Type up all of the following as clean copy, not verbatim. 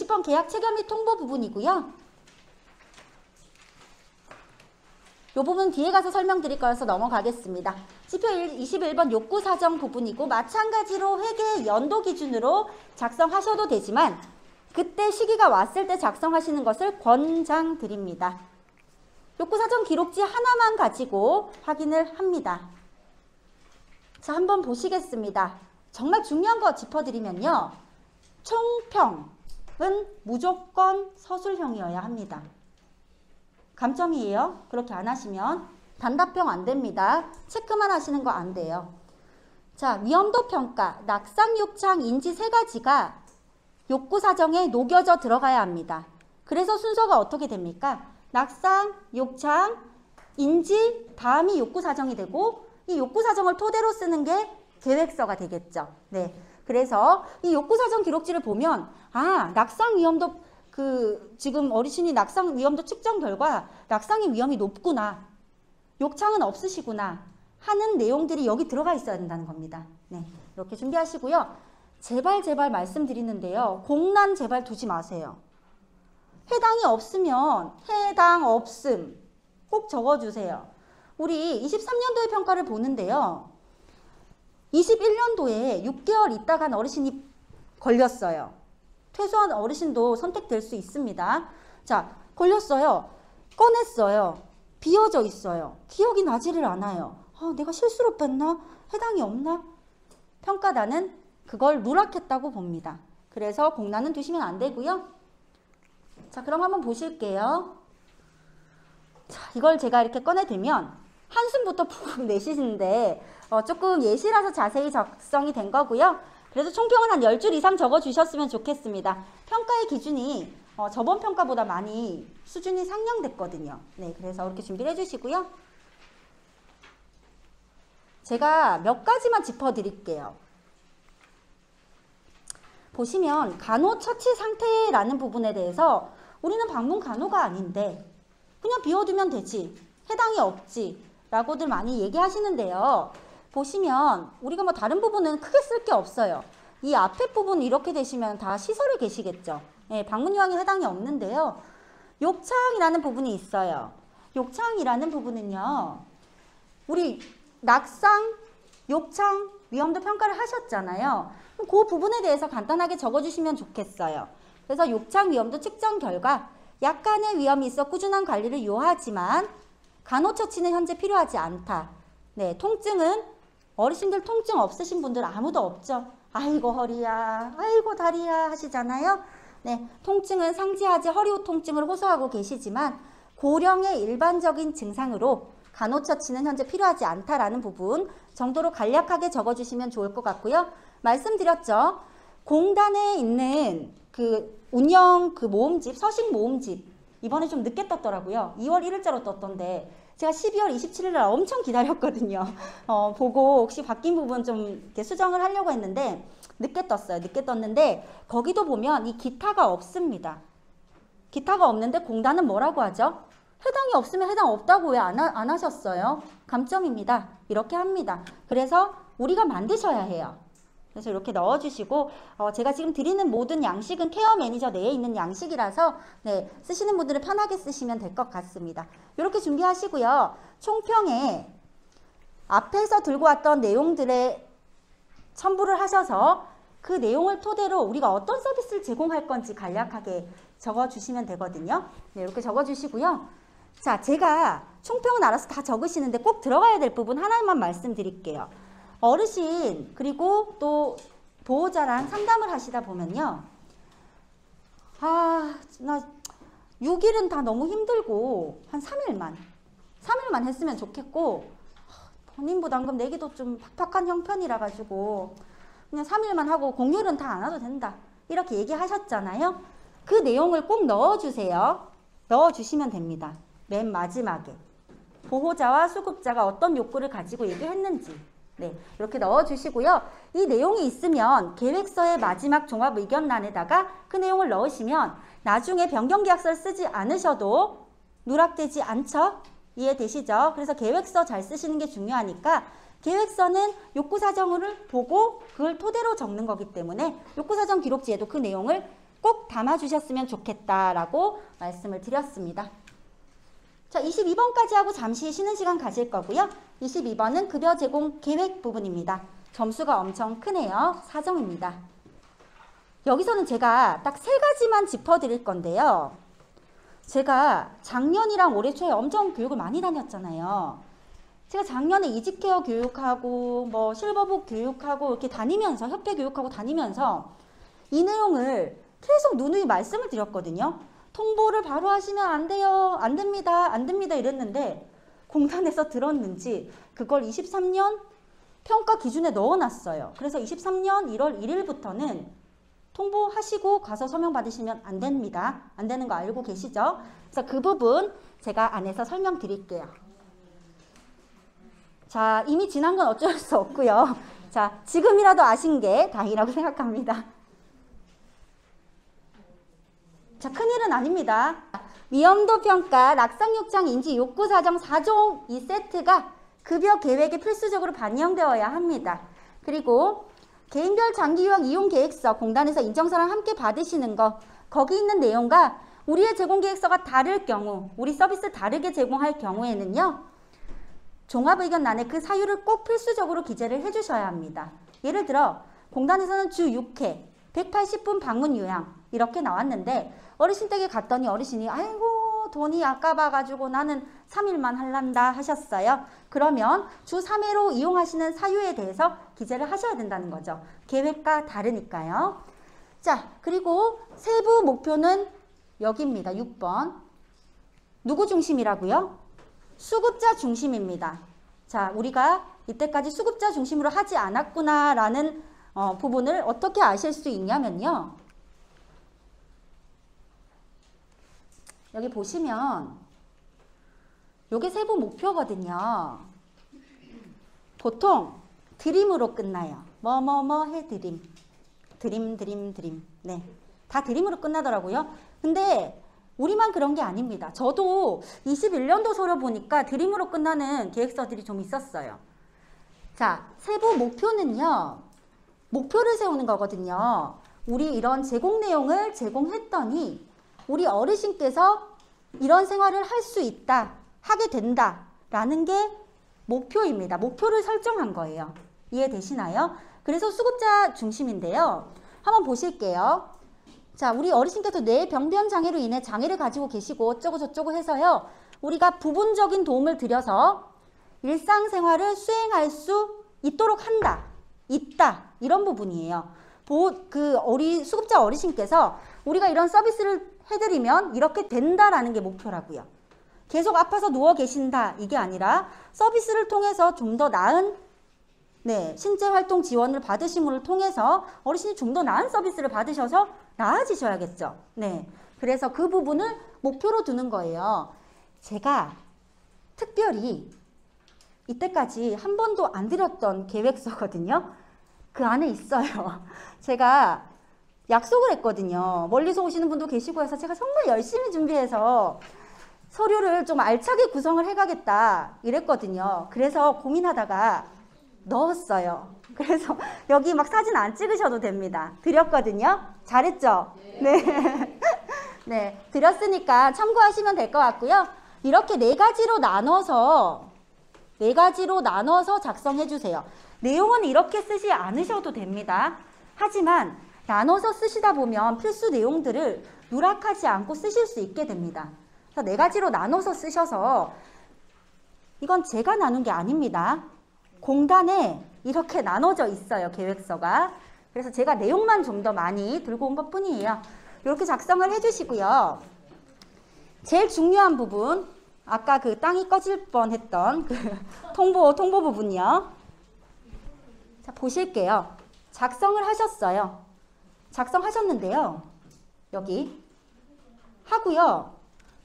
60번 계약 체결 및 통보 부분이고요. 이 부분 뒤에 가서 설명드릴 거여서 넘어가겠습니다. 지표 21번 욕구 사정 부분이고 마찬가지로 회계 연도 기준으로 작성하셔도 되지만 그때 시기가 왔을 때 작성하시는 것을 권장드립니다. 욕구 사정 기록지 하나만 가지고 확인을 합니다. 자, 한번 보시겠습니다. 정말 중요한 거 짚어드리면요. 총평은 무조건 서술형이어야 합니다. 감점이에요. 그렇게 안 하시면 단답형 안 됩니다. 체크만 하시는 거 안 돼요. 자, 위험도 평가, 낙상, 욕창, 인지 세 가지가 욕구 사정에 녹여져 들어가야 합니다. 그래서 순서가 어떻게 됩니까? 낙상, 욕창, 인지, 다음이 욕구 사정이 되고 이 욕구 사정을 토대로 쓰는 게 계획서가 되겠죠. 네. 그래서 이 욕구 사정 기록지를 보면 낙상 위험도 지금 어르신이 낙상 위험도 측정 결과 낙상의 위험이 높구나. 욕창은 없으시구나. 하는 내용들이 여기 들어가 있어야 된다는 겁니다. 네. 이렇게 준비하시고요. 제발 말씀드리는데요. 공란 제발 두지 마세요. 해당이 없으면 해당 없음 꼭 적어주세요. 우리 23년도의 평가를 보는데요. 21년도에 6개월 있다간 어르신이 걸렸어요. 퇴소한 어르신도 선택될 수 있습니다. 자, 걸렸어요. 꺼냈어요. 비어져 있어요. 기억이 나지를 않아요. 내가 실수로 뺐나? 해당이 없나? 평가단은 그걸 누락했다고 봅니다. 그래서 공란은 두시면 안 되고요. 자, 그럼 한번 보실게요. 자, 이걸 제가 이렇게 꺼내들면 한숨부터 푹 내쉬는데 조금 예시라서 자세히 작성이 된 거고요. 그래서 총평은 한 10줄 이상 적어주셨으면 좋겠습니다. 평가의 기준이 저번 평가보다 많이 수준이 상향됐거든요. 네, 그래서 이렇게 준비를 해주시고요. 제가 몇 가지만 짚어드릴게요. 보시면 간호처치 상태라는 부분에 대해서 우리는 방문 간호가 아닌데 그냥 비워두면 되지, 해당이 없지 라고들 많이 얘기하시는데요. 보시면 우리가 뭐 다른 부분은 크게 쓸 게 없어요. 이 앞에 부분 이렇게 되시면 다 시설에 계시겠죠. 예, 방문 요항에 해당이 없는데요. 욕창이라는 부분이 있어요. 욕창이라는 부분은요. 우리 낙상, 욕창, 위험도 평가를 하셨잖아요. 그 부분에 대해서 간단하게 적어주시면 좋겠어요. 그래서 욕창 위험도 측정 결과 약간의 위험이 있어 꾸준한 관리를 요하지만 간호처치는 현재 필요하지 않다. 네, 통증은 어르신들 통증 없으신 분들 아무도 없죠. 아이고 허리야, 아이고 다리야 하시잖아요. 네, 통증은 상지하지 허리 통증을 호소하고 계시지만 고령의 일반적인 증상으로 간호처치는 현재 필요하지 않다라는 부분 정도로 간략하게 적어주시면 좋을 것 같고요. 말씀드렸죠. 공단에 있는 그 운영 모음집, 서식 모음집 이번에 좀 늦게 떴더라고요. 2월 1일자로 떴던데 제가 12월 27일 날 엄청 기다렸거든요. 보고 혹시 바뀐 부분 좀 이렇게 수정을 하려고 했는데 늦게 떴어요. 늦게 떴는데 거기도 보면 이 기타가 없습니다. 기타가 없는데 공단은 뭐라고 하죠? 해당이 없으면 해당 없다고 왜 안 하셨어요? 감점입니다. 이렇게 합니다. 그래서 우리가 만드셔야 해요. 그래서 이렇게 넣어주시고 제가 지금 드리는 모든 양식은 케어 매니저 내에 있는 양식이라서 네, 쓰시는 분들은 편하게 쓰시면 될 것 같습니다. 이렇게 준비하시고요. 총평에 앞에서 들고 왔던 내용들의 첨부를 하셔서 그 내용을 토대로 우리가 어떤 서비스를 제공할 건지 간략하게 적어주시면 되거든요. 네, 이렇게 적어주시고요. 자, 제가 총평은 알아서 다 적으시는데 꼭 들어가야 될 부분 하나만 말씀드릴게요. 어르신 그리고 또 보호자랑 상담을 하시다 보면요. 나 6일은 다 너무 힘들고 한 3일만 했으면 좋겠고 본인 부담금 내기도 좀 팍팍한 형편이라 가지고 그냥 3일만 하고 공휴일은 다 안 와도 된다. 이렇게 얘기하셨잖아요. 그 내용을 꼭 넣어주세요. 넣어주시면 됩니다. 맨 마지막에 보호자와 수급자가 어떤 욕구를 가지고 얘기했는지 네, 이렇게 넣어주시고요. 이 내용이 있으면 계획서의 마지막 종합 의견란에다가 그 내용을 넣으시면 나중에 변경계약서를 쓰지 않으셔도 누락되지 않죠? 이해되시죠? 그래서 계획서 잘 쓰시는 게 중요하니까 계획서는 욕구사정을 보고 그걸 토대로 적는 거기 때문에 욕구사정 기록지에도 그 내용을 꼭 담아주셨으면 좋겠다라고 말씀을 드렸습니다. 자, 22번까지 하고 잠시 쉬는 시간 가질 거고요. 22번은 급여 제공 계획 부분입니다. 점수가 엄청 크네요. 4점입니다. 여기서는 제가 딱 3가지만 짚어드릴 건데요. 제가 작년이랑 올해 초에 엄청 교육을 많이 다녔잖아요. 제가 작년에 이직케어 교육하고 뭐 실버북 교육하고 이렇게 다니면서 협회 교육하고 다니면서 이 내용을 계속 누누이 말씀을 드렸거든요. 통보를 바로 하시면 안 돼요. 안 됩니다. 안 됩니다. 이랬는데 공단에서 들었는지 그걸 23년 평가 기준에 넣어놨어요. 그래서 23년 1월 1일부터는 통보하시고 가서 서명 받으시면 안 됩니다. 안 되는 거 알고 계시죠? 그래서 그 부분 제가 안에서 설명드릴게요. 자, 이미 지난 건 어쩔 수 없고요. 자, 지금이라도 아신 게 다행이라고 생각합니다. 자, 큰일은 아닙니다. 위험도 평가, 낙상 요청, 인지 욕구 사정 4종 이 세트가 급여 계획에 필수적으로 반영되어야 합니다. 그리고 개인별 장기유학 이용 계획서, 공단에서 인정서랑 함께 받으시는 거, 거기 있는 내용과 우리의 제공 계획서가 다를 경우, 우리 서비스 다르게 제공할 경우에는요, 종합의견란에 그 사유를 꼭 필수적으로 기재를 해주셔야 합니다. 예를 들어 공단에서는 주 6회 180분 방문 요양 이렇게 나왔는데 어르신 댁에 갔더니 어르신이 아이고 돈이 아까봐가지고 나는 3일만 할란다 하셨어요. 그러면 주 3회로 이용하시는 사유에 대해서 기재를 하셔야 된다는 거죠. 계획과 다르니까요. 자, 그리고 세부 목표는 여기입니다. 6번. 누구 중심이라고요? 수급자 중심입니다. 자, 우리가 이때까지 수급자 중심으로 하지 않았구나라는 부분을 어떻게 아실 수 있냐면요. 여기 보시면 요게 세부 목표거든요. 보통 드림으로 끝나요. 뭐뭐뭐 해드림. 드림. 네, 다 드림으로 끝나더라고요. 근데 우리만 그런 게 아닙니다. 저도 21년도 서류 보니까 드림으로 끝나는 계획서들이 좀 있었어요. 자, 세부 목표는요. 목표를 세우는 거거든요. 우리 이런 제공 내용을 제공했더니 우리 어르신께서 이런 생활을 할 수 있다, 하게 된다 라는 게 목표입니다. 목표를 설정한 거예요. 이해되시나요? 그래서 수급자 중심인데요. 한번 보실게요. 자, 우리 어르신께서 뇌 병변 장애로 인해 장애를 가지고 계시고 어쩌고 저쩌고 해서요. 우리가 부분적인 도움을 드려서 일상생활을 수행할 수 있도록 한다, 있다 이런 부분이에요. 우리 수급자 어르신께서 우리가 이런 서비스를 해드리면 이렇게 된다라는 게 목표라고요. 계속 아파서 누워 계신다 이게 아니라 서비스를 통해서 좀 더 나은 신체활동 지원을 받으심을 통해서 어르신이 좀 더 나은 서비스를 받으셔서 나아지셔야겠죠. 네, 그래서 그 부분을 목표로 두는 거예요. 제가 특별히 이때까지 한 번도 안 드렸던 계획서거든요. 그 안에 있어요. 제가 약속을 했거든요. 멀리서 오시는 분도 계시고 해서 제가 정말 열심히 준비해서 서류를 좀 알차게 구성을 해가겠다 이랬거든요. 그래서 고민하다가 넣었어요. 그래서 여기 막 사진 안 찍으셔도 됩니다. 드렸거든요. 잘했죠? 네. 네, 드렸으니까 참고하시면 될 것 같고요. 이렇게 4가지로 나눠서 작성해 주세요. 내용은 이렇게 쓰지 않으셔도 됩니다. 하지만 나눠서 쓰시다 보면 필수 내용들을 누락하지 않고 쓰실 수 있게 됩니다. 그래서 4가지로 나눠서 쓰셔서 이건 제가 나눈 게 아닙니다. 공단에 이렇게 나눠져 있어요. 계획서가. 그래서 제가 내용만 좀 더 많이 들고 온 것 뿐이에요. 이렇게 작성을 해주시고요. 제일 중요한 부분, 아까 그 땅이 꺼질 뻔했던 그 통보 부분이요. 자, 보실게요. 작성을 하셨어요. 작성하셨는데요. 여기 하고요.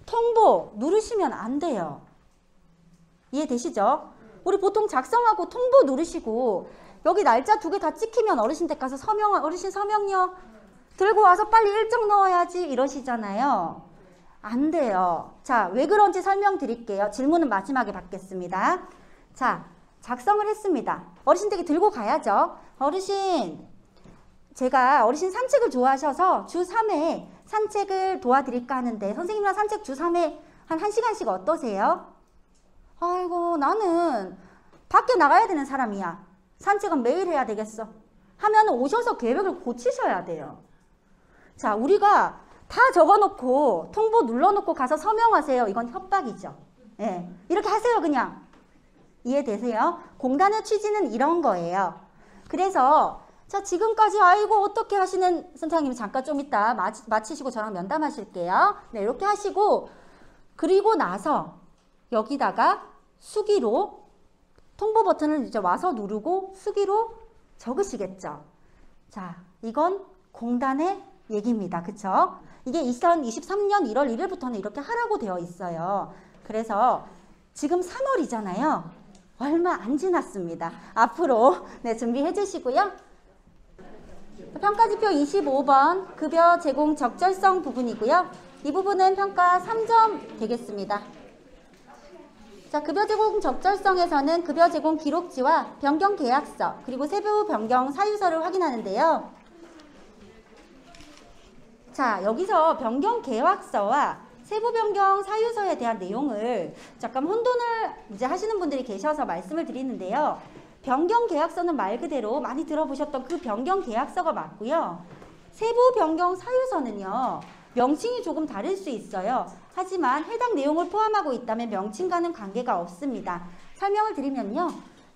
통보 누르시면 안 돼요. 이해되시죠? 우리 보통 작성하고 통보 누르시고 여기 날짜 2개 다 찍히면 어르신 댁 가서 어르신 서명요 들고 와서 빨리 일정 넣어야지 이러시잖아요. 안 돼요. 자, 왜 그런지 설명드릴게요. 질문은 마지막에 받겠습니다. 자, 작성을 했습니다. 어르신 댁에 들고 가야죠. 어르신, 제가 어르신 산책을 좋아하셔서 주 3회 산책을 도와드릴까 하는데 선생님이랑 산책 주 3회 한 1시간씩 어떠세요? 아이고 나는 밖에 나가야 되는 사람이야. 산책은 매일 해야 되겠어. 하면 오셔서 계획을 고치셔야 돼요. 자, 우리가 다 적어놓고 통보 눌러놓고 가서 서명하세요. 이건 협박이죠. 예, 이렇게 하세요 그냥. 이해되세요? 공단의 취지는 이런 거예요. 그래서 자 지금까지 아이고 어떻게 하시는 선생님이 잠깐 좀 이따 마치시고 저랑 면담하실게요. 네, 이렇게 하시고 그리고 나서 여기다가 수기로 통보 버튼을 이제 와서 누르고 수기로 적으시겠죠. 자, 이건 공단의 얘기입니다. 그쵸? 이게 2023년 1월 1일부터는 이렇게 하라고 되어 있어요. 그래서 지금 3월이잖아요. 얼마 안 지났습니다. 앞으로 네, 준비해 주시고요. 평가지표 25번 급여 제공 적절성 부분이고요. 이 부분은 평가 3점 되겠습니다. 자, 급여 제공 적절성에서는 급여 제공 기록지와 변경 계약서 그리고 세부 변경 사유서를 확인하는데요. 자, 여기서 변경 계약서와 세부 변경 사유서에 대한 내용을 잠깐 혼돈을 이제 하시는 분들이 계셔서 말씀을 드리는데요. 변경 계약서는 말 그대로 많이 들어보셨던 그 변경 계약서가 맞고요. 세부 변경 사유서는요. 명칭이 조금 다를 수 있어요. 하지만 해당 내용을 포함하고 있다면 명칭과는 관계가 없습니다. 설명을 드리면요.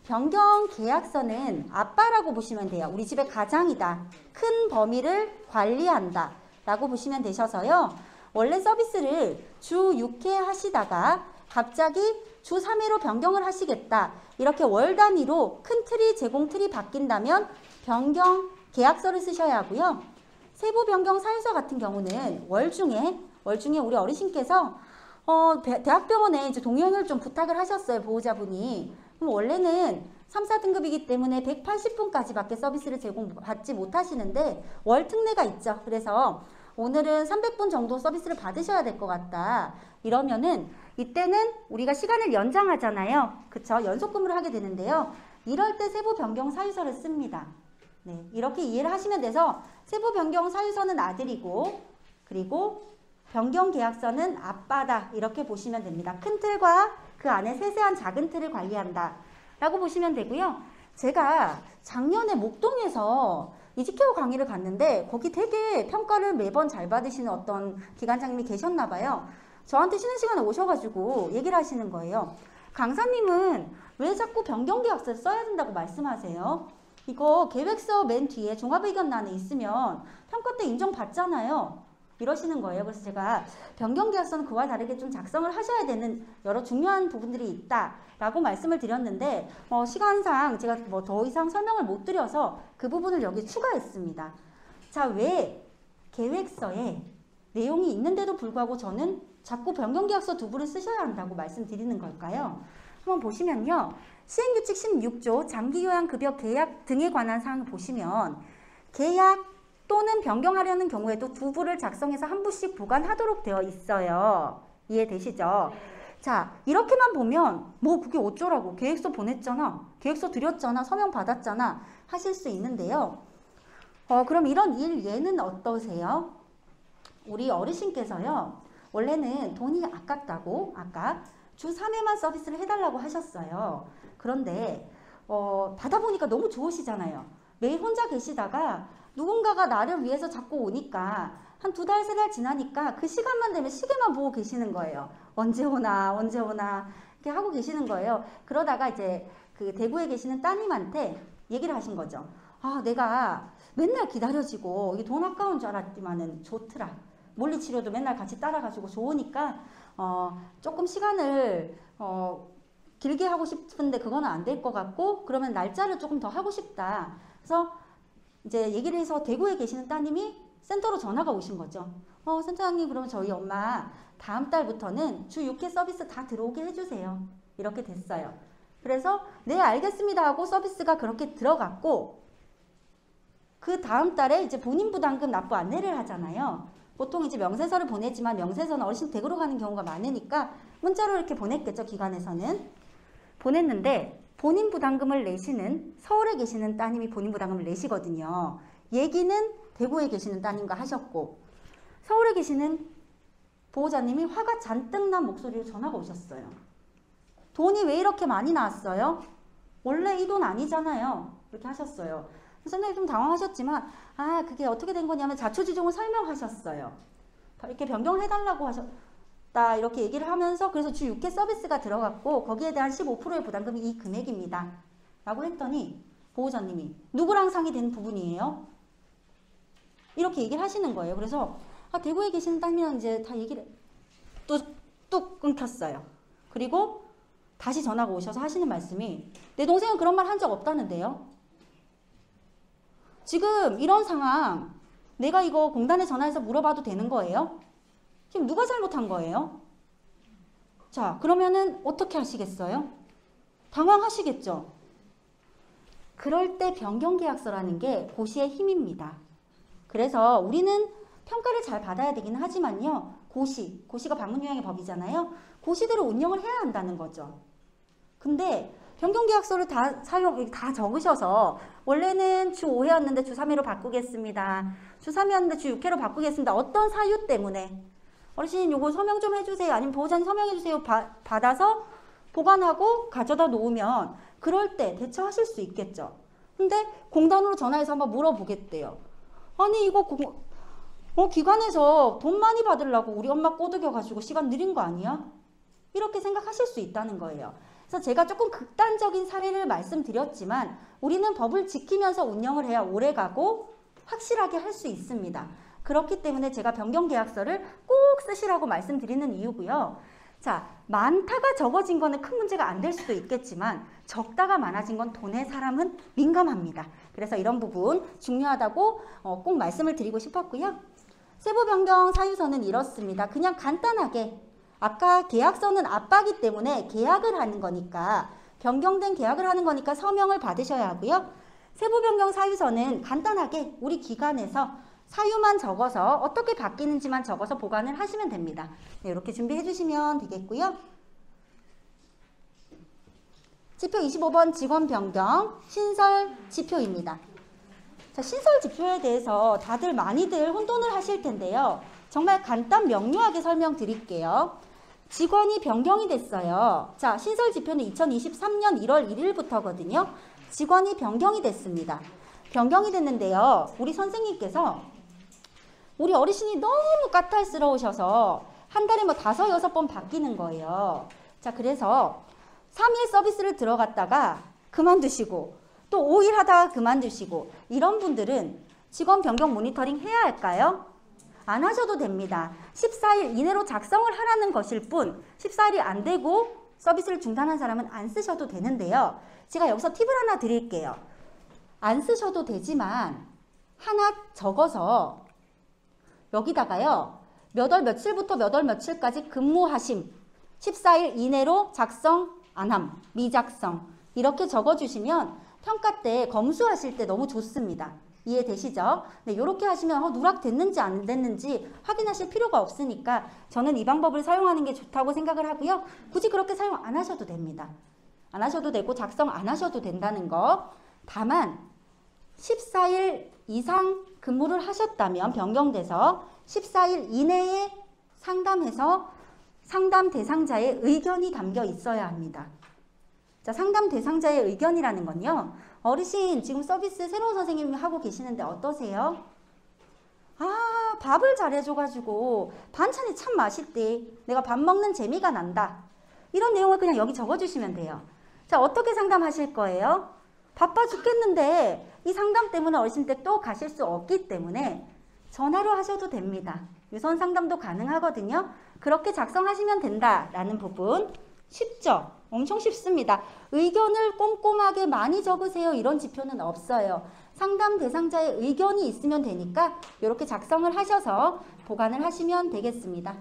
변경 계약서는 아빠라고 보시면 돼요. 우리 집의 가장이다. 큰 범위를 관리한다. 라고 보시면 되셔서요. 원래 서비스를 주 6회 하시다가 갑자기 주 3회로 변경을 하시겠다. 이렇게 월 단위로 큰 틀이 제공 틀이 바뀐다면 변경 계약서를 쓰셔야 하고요. 세부 변경 사유서 같은 경우는 월 중에 우리 어르신께서 대학병원에 이제 동의원을 좀 부탁을 하셨어요. 보호자분이. 그럼 원래는 3, 4등급이기 때문에 180분까지밖에 서비스를 제공받지 못하시는데 월 특례가 있죠. 그래서 오늘은 300분 정도 서비스를 받으셔야 될 것 같다. 이러면은 이때는 우리가 시간을 연장하잖아요. 그쵸? 연속 근무를 하게 되는데요. 이럴 때 세부 변경 사유서를 씁니다. 네, 이렇게 이해를 하시면 돼서 세부 변경 사유서는 아들이고 그리고 변경 계약서는 아빠다. 이렇게 보시면 됩니다. 큰 틀과 그 안에 세세한 작은 틀을 관리한다. 라고 보시면 되고요. 제가 작년에 목동에서 이지케어 강의를 갔는데 거기 되게 평가를 매번 잘 받으시는 어떤 기관장님이 계셨나 봐요. 저한테 쉬는 시간에 오셔가지고 얘기를 하시는 거예요. 강사님은 왜 자꾸 변경 계약서를 써야 된다고 말씀하세요? 이거 계획서 맨 뒤에 종합의견란에 있으면 평가 때 인정받잖아요. 이러시는 거예요. 그래서 제가 변경 계약서는 그와 다르게 좀 작성을 하셔야 되는 여러 중요한 부분들이 있다라고 말씀을 드렸는데 시간상 제가 뭐 더 이상 설명을 못 드려서 그 부분을 여기 추가했습니다. 자, 왜 계획서에 내용이 있는데도 불구하고 저는 자꾸 변경 계약서 두 부를 쓰셔야 한다고 말씀드리는 걸까요? 한번 보시면요. 시행규칙 16조 장기요양급여 계약 등에 관한 사항을 보시면 계약 또는 변경하려는 경우에도 두 부를 작성해서 한 부씩 보관하도록 되어 있어요. 이해되시죠? 자, 이렇게만 보면 뭐 그게 어쩌라고 계획서 보냈잖아. 계획서 드렸잖아. 서명 받았잖아. 하실 수 있는데요. 그럼 이런 예는 어떠세요? 우리 어르신께서요. 원래는 돈이 아깝다고 아까 주 3회만 서비스를 해달라고 하셨어요. 그런데 받아보니까 너무 좋으시잖아요. 매일 혼자 계시다가 누군가가 나를 위해서 자꾸 오니까 한 2달, 3달 지나니까 그 시간만 되면 시계만 보고 계시는 거예요. 언제 오나 언제 오나 이렇게 하고 계시는 거예요. 그러다가 이제 그 대구에 계시는 따님한테 얘기를 하신 거죠. 아, 내가 맨날 기다려지고 이게 돈 아까운 줄 알았지만은 좋더라. 물리치료도 맨날 같이 따라가지고 좋으니까 조금 시간을 길게 하고 싶은데 그거는 안 될 것 같고 그러면 날짜를 조금 더 하고 싶다. 그래서 이제 얘기를 해서 대구에 계시는 따님이 센터로 전화가 오신 거죠. 센터장님 그러면 저희 엄마 다음 달부터는 주 6회 서비스 다 들어오게 해주세요. 이렇게 됐어요. 그래서 네 알겠습니다 하고 서비스가 그렇게 들어갔고 그 다음 달에 이제 본인 부담금 납부 안내를 하잖아요. 보통 이제 명세서를 보내지만 명세서는 어르신 댁으로 가는 경우가 많으니까 문자로 이렇게 보냈겠죠. 기관에서는. 보냈는데 본인 부담금을 내시는 서울에 계시는 따님이 본인 부담금을 내시거든요. 얘기는 대구에 계시는 따님과 하셨고 서울에 계시는 보호자님이 화가 잔뜩 난 목소리로 전화가 오셨어요. 돈이 왜 이렇게 많이 나왔어요? 원래 이 돈 아니잖아요. 이렇게 하셨어요. 선생님이 좀 당황하셨지만 그게 어떻게 된 거냐면 자초지종을 설명하셨어요. 이렇게 변경해달라고 하셨다 이렇게 얘기를 하면서 그래서 주 6회 서비스가 들어갔고 거기에 대한 15%의 부담금이 이 금액입니다. 라고 했더니 보호자님이 누구랑 상의된 부분이에요? 이렇게 얘기를 하시는 거예요. 그래서 대구에 계시는 딸이랑 이제 다 얘기를 뚝 끊겼어요. 그리고 다시 전화가 오셔서 하시는 말씀이 내 동생은 그런 말 한 적 없다는데요. 지금 이런 상황 내가 이거 공단에 전화해서 물어봐도 되는 거예요? 지금 누가 잘못한 거예요? 자, 그러면은 어떻게 하시겠어요? 당황하시겠죠? 그럴 때 변경계약서라는 게 고시의 힘입니다. 그래서 우리는 평가를 잘 받아야 되기는 하지만요. 고시가 방문유형의 법이잖아요. 고시대로 운영을 해야 한다는 거죠. 근데 변경계약서를 다 적으셔서 원래는 주 5회였는데 주 3회로 바꾸겠습니다. 주 3회였는데 주 6회로 바꾸겠습니다. 어떤 사유 때문에 어르신 요거 서명 좀 해주세요. 아니면 보호자님 서명해주세요. 받아서 보관하고 가져다 놓으면 그럴 때 대처하실 수 있겠죠. 근데 공단으로 전화해서 한번 물어보겠대요. 아니 이거 기관에서 돈 많이 받으려고 우리 엄마 꼬드겨가지고 시간 느린 거 아니야? 이렇게 생각하실 수 있다는 거예요. 그래서 제가 조금 극단적인 사례를 말씀드렸지만 우리는 법을 지키면서 운영을 해야 오래가고 확실하게 할 수 있습니다. 그렇기 때문에 제가 변경계약서를 꼭 쓰시라고 말씀드리는 이유고요. 자, 많다가 적어진 거는 큰 문제가 안 될 수도 있겠지만 적다가 많아진 건 돈에 사람은 민감합니다. 그래서 이런 부분 중요하다고 꼭 말씀을 드리고 싶었고요. 세부 변경 사유서는 이렇습니다. 그냥 간단하게 아까 계약서는 아빠기 때문에 계약을 하는 거니까 변경된 계약을 하는 거니까 서명을 받으셔야 하고요. 세부 변경 사유서는 간단하게 우리 기관에서 사유만 적어서 어떻게 바뀌는지만 적어서 보관을 하시면 됩니다. 네, 이렇게 준비해 주시면 되겠고요. 지표 25번 직원 변경 신설 지표입니다. 자, 신설 지표에 대해서 다들 많이들 혼돈을 하실 텐데요. 정말 간단 명료하게 설명드릴게요. 직원이 변경이 됐어요. 자, 신설 지표는 2023년 1월 1일부터거든요. 직원이 변경이 됐습니다. 변경이 됐는데요. 우리 선생님께서 우리 어르신이 너무 까탈스러우셔서 한 달에 5, 6번 바뀌는 거예요. 자, 그래서 3일 서비스를 들어갔다가 그만두시고 또 5일 하다가 그만두시고 이런 분들은 직원 변경 모니터링 해야 할까요? 안 하셔도 됩니다. 14일 이내로 작성을 하라는 것일 뿐 14일이 안 되고 서비스를 중단한 사람은 안 쓰셔도 되는데요. 제가 여기서 팁을 하나 드릴게요. 안 쓰셔도 되지만 하나 적어서 여기다가요. 몇 월 며칠부터 몇 월 며칠까지 근무하심 14일 이내로 작성 안함 미작성 이렇게 적어주시면 평가 때 검수하실 때 너무 좋습니다. 이해되시죠? 네, 이렇게 하시면 누락됐는지 안 됐는지 확인하실 필요가 없으니까 저는 이 방법을 사용하는 게 좋다고 생각을 하고요. 굳이 그렇게 사용 안 하셔도 됩니다. 안 하셔도 되고 작성 안 하셔도 된다는 거. 다만 14일 이상 근무를 하셨다면 변경돼서 14일 이내에 상담해서 상담 대상자의 의견이 담겨 있어야 합니다. 자, 상담 대상자의 의견이라는 건요. 어르신 지금 서비스 새로운 선생님이 하고 계시는데 어떠세요? 밥을 잘해줘가지고 반찬이 참 맛있대. 내가 밥 먹는 재미가 난다. 이런 내용을 그냥 여기 적어주시면 돼요. 자, 어떻게 상담하실 거예요? 바빠 죽겠는데 이 상담 때문에 어르신 댁 또 가실 수 없기 때문에 전화로 하셔도 됩니다. 유선 상담도 가능하거든요. 그렇게 작성하시면 된다라는 부분 쉽죠? 엄청 쉽습니다. 의견을 꼼꼼하게 많이 적으세요. 이런 지표는 없어요. 상담 대상자의 의견이 있으면 되니까 이렇게 작성을 하셔서 보관을 하시면 되겠습니다.